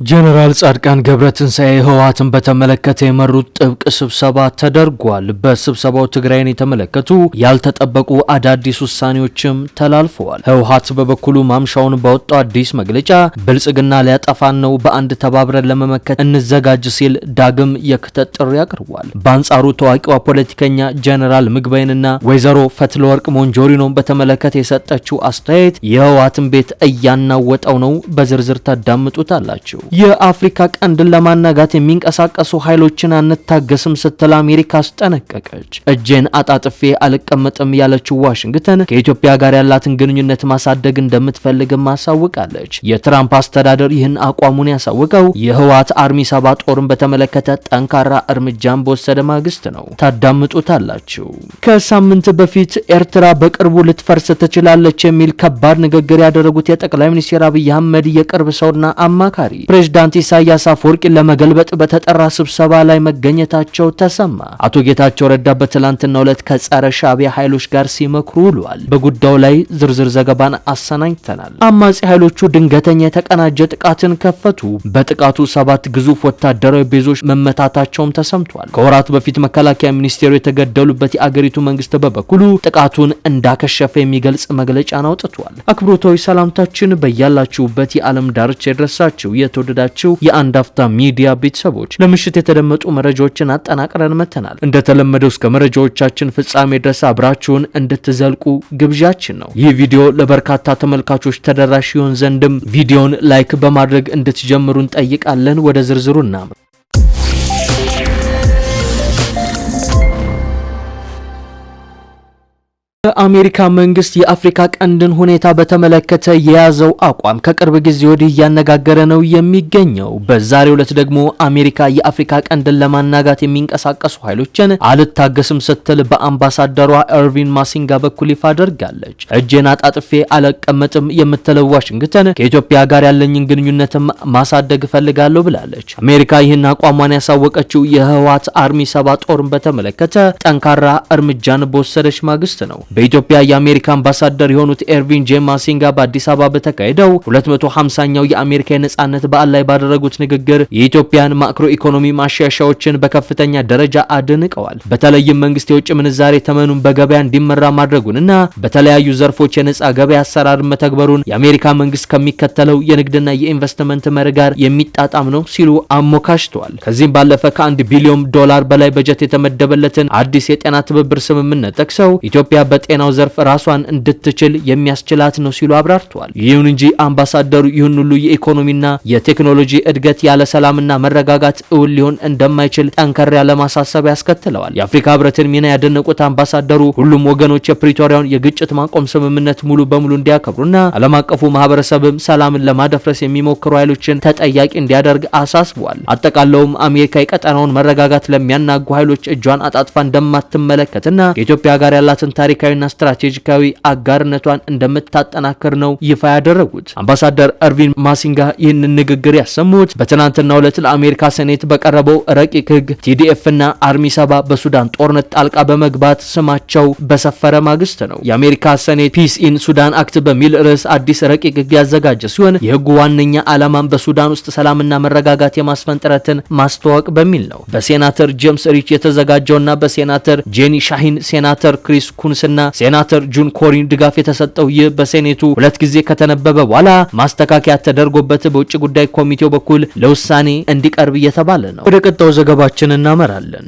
ጀነራል ጻድቃን ገብረትንሳኤ ህወሓትን በተመለከተ የመሩት ጥብቅ ስብሰባ ተደርጓል። በስብሰባው ትግራይን የተመለከቱ ያልተጠበቁ አዳዲስ ውሳኔዎችም ተላልፈዋል። ህወሓት በበኩሉ ማምሻውን ባወጣው አዲስ መግለጫ ብልጽግና ሊያጠፋን ነው፣ በአንድ ተባብረን ለመመከት እንዘጋጅ ሲል ዳግም የክተት ጥሪ አቅርቧል። በአንጻሩ ታዋቂዋ ፖለቲከኛ ጀነራል ምግበይንና ወይዘሮ ፈትለወርቅ ሞንጆሪኖን በተመለከተ የሰጠችው አስተያየት የህወሓትን ቤት እያናወጠው ነው። በዝርዝር ታዳምጡታላችሁ። የአፍሪካ ቀንድን ለማናጋት የሚንቀሳቀሱ ኃይሎችን አንታገስም ስትል አሜሪካ አስጠነቀቀች። እጄን አጣጥፌ አልቀመጥም ያለችው ዋሽንግተን ከኢትዮጵያ ጋር ያላትን ግንኙነት ማሳደግ እንደምትፈልግም አሳውቃለች። የትራምፕ አስተዳደር ይህን አቋሙን ያሳወቀው የህወሓት አርሚ 7 ጦርን በተመለከተ ጠንካራ እርምጃን በወሰደ ማግስት ነው። ታዳምጡታላችሁ። ከሳምንት በፊት ኤርትራ በቅርቡ ልትፈርስ ትችላለች የሚል ከባድ ንግግር ያደረጉት የጠቅላይ ሚኒስትር አብይ አህመድ የቅርብ ሰውና አማካሪ ፕሬዝዳንት ኢሳያስ አፈወርቂን ለመገልበጥ በተጠራ ስብሰባ ላይ መገኘታቸው ተሰማ። አቶ ጌታቸው ረዳ በትላንትናው ዕለት ከጸረ ሻዕቢያ ኃይሎች ጋር ሲመክሩ ውለዋል። በጉዳዩ ላይ ዝርዝር ዘገባን አሰናኝተናል። አማጺ ኃይሎቹ ድንገተኛ የተቀናጀ ጥቃትን ከፈቱ። በጥቃቱ 7 ግዙፍ ወታደራዊ ቤዞች መመታታቸውም ተሰምቷል። ከወራት በፊት መከላከያ ሚኒስቴሩ የተገደሉበት የአገሪቱ መንግስት በበኩሉ ጥቃቱን እንዳከሸፈ የሚገልጽ መግለጫን አውጥቷል። አክብሮታዊ ሰላምታችን በያላችሁበት የዓለም ዳርቻ ይድረሳችሁ። የተወደዳችሁ የአንድ አፍታ ሚዲያ ቤተሰቦች ለምሽት የተደመጡ መረጃዎችን አጠናቅረን መተናል። እንደተለመደው እስከ መረጃዎቻችን ፍጻሜ ድረስ አብራችሁን እንድትዘልቁ ግብዣችን ነው። ይህ ቪዲዮ ለበርካታ ተመልካቾች ተደራሽ ይሆን ዘንድም ቪዲዮውን ላይክ በማድረግ እንድትጀምሩ እንጠይቃለን። ወደ ዝርዝሩ እናምራ። የአሜሪካ መንግስት የአፍሪካ ቀንድን ሁኔታ በተመለከተ የያዘው አቋም ከቅርብ ጊዜ ወዲህ እያነጋገረ ነው የሚገኘው። በዛሬው ዕለት ደግሞ አሜሪካ የአፍሪካ ቀንድን ለማናጋት የሚንቀሳቀሱ ኃይሎችን አልታገስም ስትል በአምባሳደሯ ኤርቪን ማሲንጋ በኩል ይፋ አድርጋለች። እጄን አጣጥፌ አልቀመጥም የምትለው ዋሽንግተን ከኢትዮጵያ ጋር ያለኝን ግንኙነትም ማሳደግ እፈልጋለሁ ብላለች። አሜሪካ ይህን አቋሟን ያሳወቀችው የህወሓት አርሚ 7 ጦርን በተመለከተ ጠንካራ እርምጃን በወሰደች ማግስት ነው። በኢትዮጵያ የአሜሪካ አምባሳደር የሆኑት ኤርቪን ጄ ማሲንጋ በአዲስ አበባ በተካሄደው 250ኛው የአሜሪካ የነጻነት በዓል ላይ ባደረጉት ንግግር የኢትዮጵያን ማክሮ ኢኮኖሚ ማሻሻያዎችን በከፍተኛ ደረጃ አድንቀዋል። በተለይም መንግስት የውጭ ምንዛሬ ተመኑን በገበያ እንዲመራ ማድረጉንና በተለያዩ ዘርፎች የነጻ ገበያ አሰራር መተግበሩን የአሜሪካ መንግስት ከሚከተለው የንግድና የኢንቨስትመንት መርህ ጋር የሚጣጣም ነው ሲሉ አሞካሽተዋል። ከዚህም ባለፈ ከ1 ቢሊዮን ዶላር በላይ በጀት የተመደበለትን አዲስ የጤና ትብብር ስምምነት ጠቅሰው ኢትዮጵያ ጤናው ዘርፍ ራሷን እንድትችል የሚያስችላት ነው ሲሉ አብራርተዋል። ይሁን እንጂ አምባሳደሩ ይሁን ሁሉ የኢኮኖሚና የቴክኖሎጂ እድገት ያለ ሰላምና መረጋጋት እውን ሊሆን እንደማይችል ጠንከር ያለ ማሳሰቢያ ያስከትለዋል። የአፍሪካ ህብረትን ሚና ያደነቁት አምባሳደሩ ሁሉም ወገኖች የፕሪቶሪያውን የግጭት ማቆም ስምምነት ሙሉ በሙሉ እንዲያከብሩና ዓለም አቀፉ ማህበረሰብም ሰላምን ለማደፍረስ የሚሞክሩ ኃይሎችን ተጠያቂ እንዲያደርግ አሳስበዋል። አጠቃለውም አሜሪካ የቀጠናውን መረጋጋት ለሚያናጉ ኃይሎች እጇን አጣጥፋ እንደማትመለከትና ከኢትዮጵያ ጋር ያላትን ታሪካዊ ና ስትራቴጂካዊ አጋርነቷን እንደምታጠናክር ነው ይፋ ያደረጉት። አምባሳደር ኤርቪን ማሲንጋ ይህንን ንግግር ያሰሙት በትናንትናው ዕለት ለአሜሪካ ሴኔት በቀረበው ረቂቅ ህግ ቲዲኤፍ እና አርሚ 7 በሱዳን ጦርነት ጣልቃ በመግባት ስማቸው በሰፈረ ማግስት ነው። የአሜሪካ ሴኔት ፒስ ኢን ሱዳን አክት በሚል ርዕስ አዲስ ረቂቅ ህግ ያዘጋጀ ሲሆን የህጉ ዋነኛ ዓላማም በሱዳን ውስጥ ሰላምና መረጋጋት የማስፈን ጥረትን ማስተዋወቅ በሚል ነው። በሴናተር ጄምስ ሪች የተዘጋጀውና በሴናተር ጄኒ ሻሂን፣ ሴናተር ክሪስ ኩንስና ሴናተር ጁን ኮሪን ድጋፍ የተሰጠው ይህ በሴኔቱ 2 ጊዜ ከተነበበ በኋላ ማስተካከያ ተደርጎበት በውጭ ጉዳይ ኮሚቴው በኩል ለውሳኔ እንዲቀርብ እየተባለ ነው። ወደ ቀጣዩ ዘገባችን እናመራለን።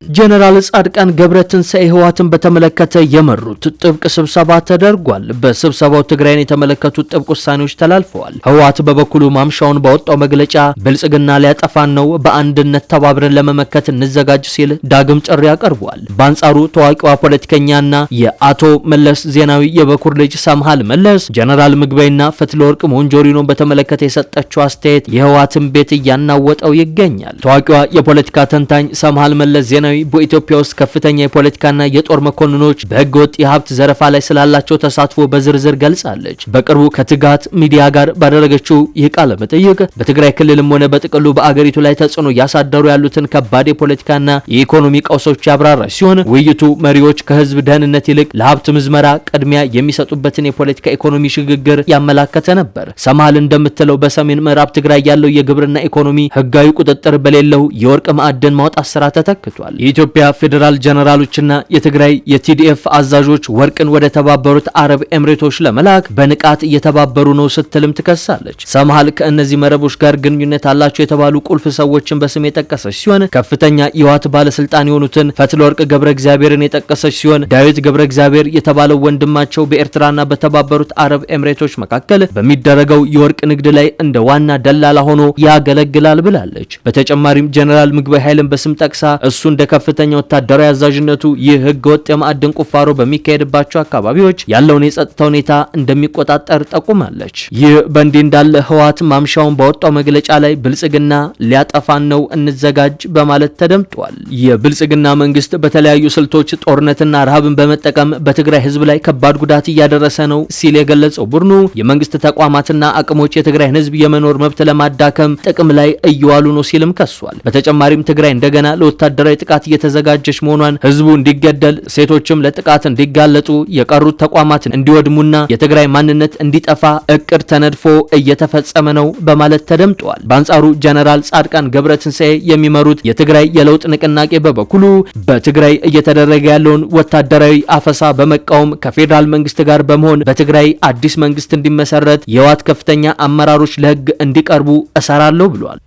ጀነራል ጻድቃን ገብረትንሳኤ ህወሓትን በተመለከተ የመሩት ጥብቅ ስብሰባ ተደርጓል። በስብሰባው ትግራይን የተመለከቱ ጥብቅ ውሳኔዎች ተላልፈዋል። ህወሓት በበኩሉ ማምሻውን ባወጣው መግለጫ ብልጽግና ሊያጠፋን ነው፣ በአንድነት ተባብረን ለመመከት እንዘጋጅ ሲል ዳግም ጥሪ አቀርቧል። በአንጻሩ ታዋቂዋ ፖለቲከኛና የአቶ መለስ ዜናዊ የበኩር ልጅ ሰምሃል መለስ ጀነራል ምግበይና ፈትለወርቅ ሞንጆሪኖን በተመለከተ የሰጠችው አስተያየት የህወሓትን ቤት እያናወጠው ይገኛል። ታዋቂዋ የፖለቲካ ተንታኝ ሰምሃል መለስ ዜናዊ ሰማያዊ በኢትዮጵያ ውስጥ ከፍተኛ የፖለቲካና የጦር መኮንኖች በህገወጥ የሀብት ዘረፋ ላይ ስላላቸው ተሳትፎ በዝርዝር ገልጻለች። በቅርቡ ከትጋት ሚዲያ ጋር ባደረገችው ይህ ቃለ መጠይቅ በትግራይ ክልልም ሆነ በጥቅሉ በአገሪቱ ላይ ተጽዕኖ ያሳደሩ ያሉትን ከባድ የፖለቲካና የኢኮኖሚ ቀውሶች ያብራራች ሲሆን ውይይቱ መሪዎች ከህዝብ ደህንነት ይልቅ ለሀብት ምዝመራ ቅድሚያ የሚሰጡበትን የፖለቲካ ኢኮኖሚ ሽግግር ያመላከተ ነበር። ሰማል እንደምትለው በሰሜን ምዕራብ ትግራይ ያለው የግብርና ኢኮኖሚ ህጋዊ ቁጥጥር በሌለው የወርቅ ማዕድን ማውጣት ስራ ተተክቷል። የኢትዮጵያ ፌዴራል ጀነራሎችና የትግራይ የቲዲኤፍ አዛዦች ወርቅን ወደ ተባበሩት አረብ ኤምሬቶች ለመላክ በንቃት እየተባበሩ ነው ስትልም ትከሳለች። ሰማል ከእነዚህ መረቦች ጋር ግንኙነት አላቸው የተባሉ ቁልፍ ሰዎችን በስም የጠቀሰች ሲሆን ከፍተኛ የህወሓት ባለስልጣን የሆኑትን ፈትለወርቅ ገብረ እግዚአብሔርን የጠቀሰች ሲሆን ዳዊት ገብረ እግዚአብሔር የተባለው ወንድማቸው በኤርትራና በተባበሩት አረብ ኤምሬቶች መካከል በሚደረገው የወርቅ ንግድ ላይ እንደ ዋና ደላላ ሆኖ ያገለግላል ብላለች። በተጨማሪም ጀነራል ምግበይ ኃይልን በስም ጠቅሳ እሱ እንደ ከፍተኛ ወታደራዊ አዛዥነቱ ይህ ህገወጥ የማዕድን ቁፋሮ በሚካሄድባቸው አካባቢዎች ያለውን የጸጥታ ሁኔታ እንደሚቆጣጠር ጠቁማለች። ይህ በእንዲህ እንዳለ ህወሓት ማምሻውን ባወጣው መግለጫ ላይ ብልጽግና ሊያጠፋን ነው እንዘጋጅ በማለት ተደምጧል። የብልጽግና መንግስት በተለያዩ ስልቶች ጦርነትና ረሃብን በመጠቀም በትግራይ ህዝብ ላይ ከባድ ጉዳት እያደረሰ ነው ሲል የገለጸው ቡድኑ የመንግስት ተቋማትና አቅሞች የትግራይን ህዝብ የመኖር መብት ለማዳከም ጥቅም ላይ እየዋሉ ነው ሲልም ከሷል። በተጨማሪም ትግራይ እንደገና ለወታደራዊ ጥቃት እየተዘጋጀች መሆኗን፣ ህዝቡ እንዲገደል፣ ሴቶችም ለጥቃት እንዲጋለጡ፣ የቀሩት ተቋማት እንዲወድሙና የትግራይ ማንነት እንዲጠፋ እቅድ ተነድፎ እየተፈጸመ ነው በማለት ተደምጧል። በአንጻሩ ጀነራል ጻድቃን ገብረትንሳኤ የሚመሩት የትግራይ የለውጥ ንቅናቄ በበኩሉ በትግራይ እየተደረገ ያለውን ወታደራዊ አፈሳ በመቃወም ከፌዴራል መንግስት ጋር በመሆን በትግራይ አዲስ መንግስት እንዲመሰረት የህወሓት ከፍተኛ አመራሮች ለህግ እንዲቀርቡ እሰራለሁ ብሏል።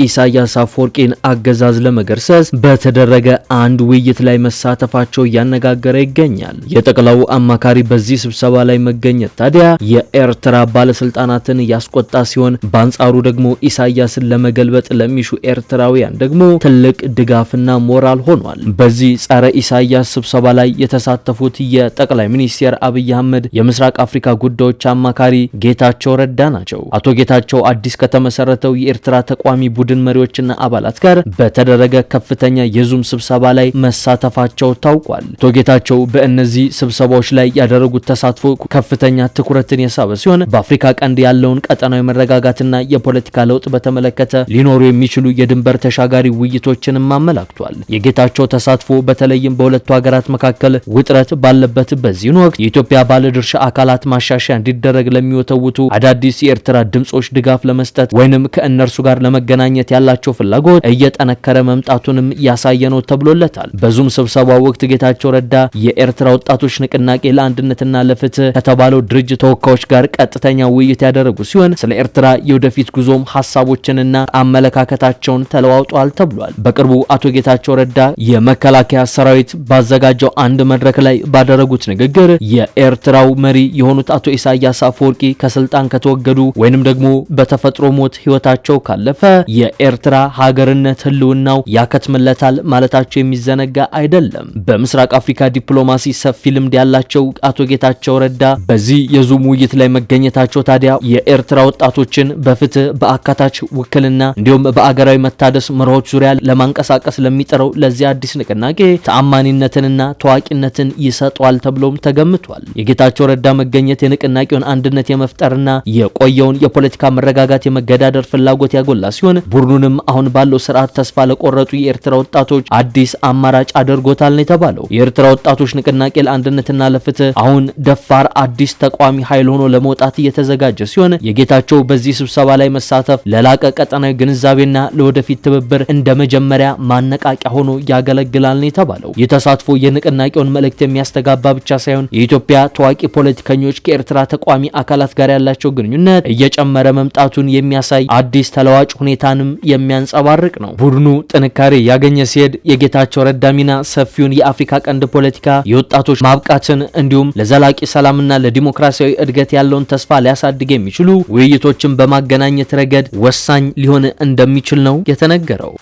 ኢሳያስ አፈወርቂን አገዛዝ ለመገርሰስ በተደረገ አንድ ውይይት ላይ መሳተፋቸው እያነጋገረ ይገኛል። የጠቅላው አማካሪ በዚህ ስብሰባ ላይ መገኘት ታዲያ የኤርትራ ባለስልጣናትን ያስቆጣ ሲሆን በአንጻሩ ደግሞ ኢሳያስን ለመገልበጥ ለሚሹ ኤርትራውያን ደግሞ ትልቅ ድጋፍና ሞራል ሆኗል። በዚህ ጸረ ኢሳያስ ስብሰባ ላይ የተሳተፉት የጠቅላይ ሚኒስትር አብይ አህመድ የምስራቅ አፍሪካ ጉዳዮች አማካሪ ጌታቸው ረዳ ናቸው። አቶ ጌታቸው አዲስ ከተመሰረተው የኤርትራ ተቋሚ ቡድን መሪዎችና አባላት ጋር በተደረገ ከፍተኛ የዙም ስብሰባ ላይ መሳተፋቸው ታውቋል። አቶ ጌታቸው በእነዚህ ስብሰባዎች ላይ ያደረጉት ተሳትፎ ከፍተኛ ትኩረትን የሳበ ሲሆን በአፍሪካ ቀንድ ያለውን ቀጠናዊ መረጋጋትና የፖለቲካ ለውጥ በተመለከተ ሊኖሩ የሚችሉ የድንበር ተሻጋሪ ውይይቶችንም አመላክቷል። የጌታቸው ተሳትፎ በተለይም በሁለቱ ሀገራት መካከል ውጥረት ባለበት በዚህ ወቅት የኢትዮጵያ ባለድርሻ አካላት ማሻሻያ እንዲደረግ ለሚወተውቱ አዳዲስ የኤርትራ ድምጾች ድጋፍ ለመስጠት ወይንም ከእነርሱ ጋር ለመገናኘት ያላቸው ፍላጎት እየጠነከረ መምጣቱንም ያሳየ ነው ተብሎለታል። በዙም ስብሰባ ወቅት ጌታቸው ረዳ የኤርትራ ወጣቶች ንቅናቄ ለአንድነትና ለፍትህ ከተባለው ድርጅት ተወካዮች ጋር ቀጥተኛ ውይይት ያደረጉ ሲሆን ስለ ኤርትራ የወደፊት ጉዞም ሀሳቦችንና አመለካከታቸውን ተለዋውጠዋል ተብሏል። በቅርቡ አቶ ጌታቸው ረዳ የመከላከያ ሰራዊት ባዘጋጀው አንድ መድረክ ላይ ባደረጉት ንግግር የኤርትራው መሪ የሆኑት አቶ ኢሳያስ አፈወርቂ ከስልጣን ከተወገዱ ወይንም ደግሞ በተፈጥሮ ሞት ህይወታቸው ካለፈ የኤርትራ ሀገርነት ህልውናው ያከትምለታል ማለታቸው የሚዘነጋ አይደለም። በምስራቅ አፍሪካ ዲፕሎማሲ ሰፊ ልምድ ያላቸው አቶ ጌታቸው ረዳ በዚህ የዙም ውይይት ላይ መገኘታቸው ታዲያ የኤርትራ ወጣቶችን በፍትህ በአካታች ውክልና እንዲሁም በአገራዊ መታደስ መርሆች ዙሪያ ለማንቀሳቀስ ለሚጠራው ለዚህ አዲስ ንቅናቄ ተአማኒነትንና ታዋቂነትን ይሰጧል ተብሎም ተገምቷል። የጌታቸው ረዳ መገኘት የንቅናቄውን አንድነት የመፍጠርና የቆየውን የፖለቲካ መረጋጋት የመገዳደር ፍላጎት ያጎላ ሲሆን ቡድኑንም አሁን ባለው ስርዓት ተስፋ ለቆረጡ የኤርትራ ወጣቶች አዲስ አማራጭ አድርጎታል ነው የተባለው። የኤርትራ ወጣቶች ንቅናቄ ለአንድነትና ለፍትህ አሁን ደፋር አዲስ ተቋሚ ኃይል ሆኖ ለመውጣት እየተዘጋጀ ሲሆን የጌታቸው በዚህ ስብሰባ ላይ መሳተፍ ለላቀ ቀጠናዊ ግንዛቤና ለወደፊት ትብብር እንደ መጀመሪያ ማነቃቂያ ሆኖ ያገለግላል ነው የተባለው። የተሳትፎ የንቅናቄውን መልእክት የሚያስተጋባ ብቻ ሳይሆን የኢትዮጵያ ታዋቂ ፖለቲከኞች ከኤርትራ ተቋሚ አካላት ጋር ያላቸው ግንኙነት እየጨመረ መምጣቱን የሚያሳይ አዲስ ተለዋጭ ሁኔታንም የሚያንጸባርቅ ነው። ቡድኑ ጥንካሬ ያገኘ ሲሄድ የጌታቸው ረዳ ሚና ሰፊውን የአፍሪካ ቀንድ ፖለቲካ የወጣቶች ማብቃትን እንዲሁም ለዘላቂ ሰላምና ለዲሞክራሲያዊ እድገት ያለውን ተስፋ ሊያሳድግ የሚችሉ ውይይቶችን በማገናኘት ረገድ ወሳኝ ሊሆን እንደሚችል ነው የተነገረው።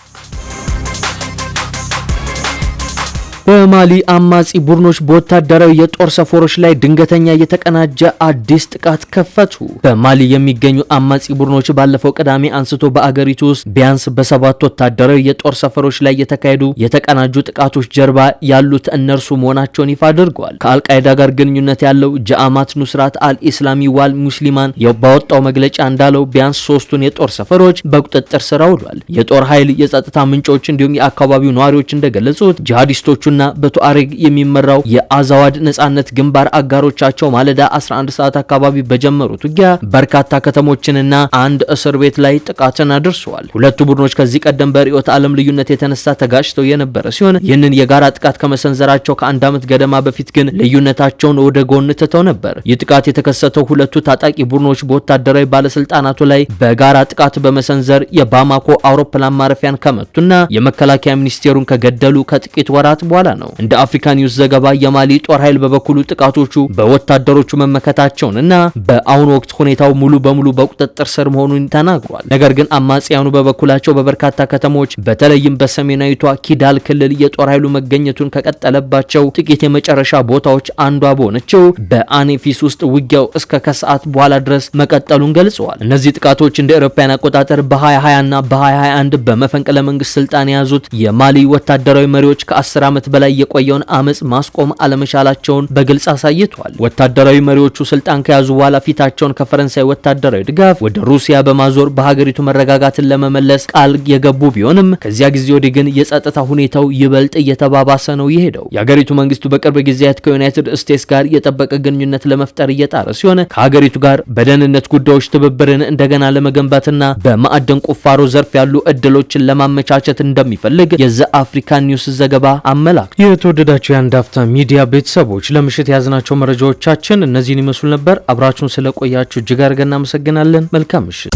በማሊ አማጺ ቡድኖች በወታደራዊ የጦር ሰፈሮች ላይ ድንገተኛ የተቀናጀ አዲስ ጥቃት ከፈቱ። በማሊ የሚገኙ አማጺ ቡድኖች ባለፈው ቅዳሜ አንስቶ በአገሪቱ ውስጥ ቢያንስ በ7 ወታደራዊ የጦር ሰፈሮች ላይ የተካሄዱ የተቀናጁ ጥቃቶች ጀርባ ያሉት እነርሱ መሆናቸውን ይፋ አድርገዋል። ከአልቃይዳ ጋር ግንኙነት ያለው ጀአማት ኑስራት አልኢስላሚ ዋል ሙስሊማን ባወጣው መግለጫ እንዳለው ቢያንስ 3ቱን የጦር ሰፈሮች በቁጥጥር ስር አውሏል። የጦር ኃይል፣ የጸጥታ ምንጮች እንዲሁም የአካባቢው ነዋሪዎች እንደገለጹት ጂሃዲስቶቹና በቱአሬግ የሚመራው የአዛዋድ ነጻነት ግንባር አጋሮቻቸው ማለዳ 11 ሰዓት አካባቢ በጀመሩት ውጊያ በርካታ ከተሞችንና አንድ እስር ቤት ላይ ጥቃትን አድርሰዋል። ሁለቱ ቡድኖች ከዚህ ቀደም በርዕዮተ ዓለም ልዩነት የተነሳ ተጋጭተው የነበረ ሲሆን ይህንን የጋራ ጥቃት ከመሰንዘራቸው ከአንድ ዓመት ገደማ በፊት ግን ልዩነታቸውን ወደ ጎን ትተው ነበር። ይህ ጥቃት የተከሰተው ሁለቱ ታጣቂ ቡድኖች በወታደራዊ ባለስልጣናቱ ላይ በጋራ ጥቃት በመሰንዘር የባማኮ አውሮፕላን ማረፊያን ከመቱና የመከላከያ ሚኒስቴሩን ከገደሉ ከጥቂት ወራት በኋላ ነው። እንደ አፍሪካ ኒውስ ዘገባ የማሊ ጦር ኃይል በበኩሉ ጥቃቶቹ በወታደሮቹ መመከታቸውንና በአሁኑ ወቅት ሁኔታው ሙሉ በሙሉ በቁጥጥር ስር መሆኑን ተናግሯል። ነገር ግን አማጽያኑ በበኩላቸው በበርካታ ከተሞች በተለይም በሰሜናዊቷ ኪዳል ክልል የጦር ኃይሉ መገኘቱን ከቀጠለባቸው ጥቂት የመጨረሻ ቦታዎች አንዷ በሆነችው በአኔፊስ ውስጥ ውጊያው እስከ ከሰዓት በኋላ ድረስ መቀጠሉን ገልጸዋል። እነዚህ ጥቃቶች እንደ አውሮፓውያን አቆጣጠር በ2020 እና በ2021 በመፈንቅለ መንግስት ስልጣን የያዙት የማሊ ወታደራዊ መሪዎች ከ10 ዓመት በላይ የቆየውን አመጽ ማስቆም አለመቻላቸውን በግልጽ አሳይቷል። ወታደራዊ መሪዎቹ ስልጣን ከያዙ በኋላ ፊታቸውን ከፈረንሳይ ወታደራዊ ድጋፍ ወደ ሩሲያ በማዞር በሀገሪቱ መረጋጋትን ለመመለስ ቃል የገቡ ቢሆንም ከዚያ ጊዜ ወዲህ ግን የጸጥታ ሁኔታው ይበልጥ እየተባባሰ ነው የሄደው። የሀገሪቱ መንግስቱ በቅርብ ጊዜያት ከዩናይትድ ስቴትስ ጋር የጠበቀ ግንኙነት ለመፍጠር እየጣረ ሲሆን ከሀገሪቱ ጋር በደህንነት ጉዳዮች ትብብርን እንደገና ለመገንባትና በማዕድን ቁፋሮ ዘርፍ ያሉ እድሎችን ለማመቻቸት እንደሚፈልግ የዘ አፍሪካ ኒውስ ዘገባ አመላክቷል። የተወደዳችሁ የአንድ አፍታ ሚዲያ ቤተሰቦች ለምሽት ያዝናቸው መረጃዎቻችን እነዚህን ይመስሉ ነበር። አብራችሁን ስለቆያችሁ እጅግ አድርገን እናመሰግናለን። መልካም ምሽት።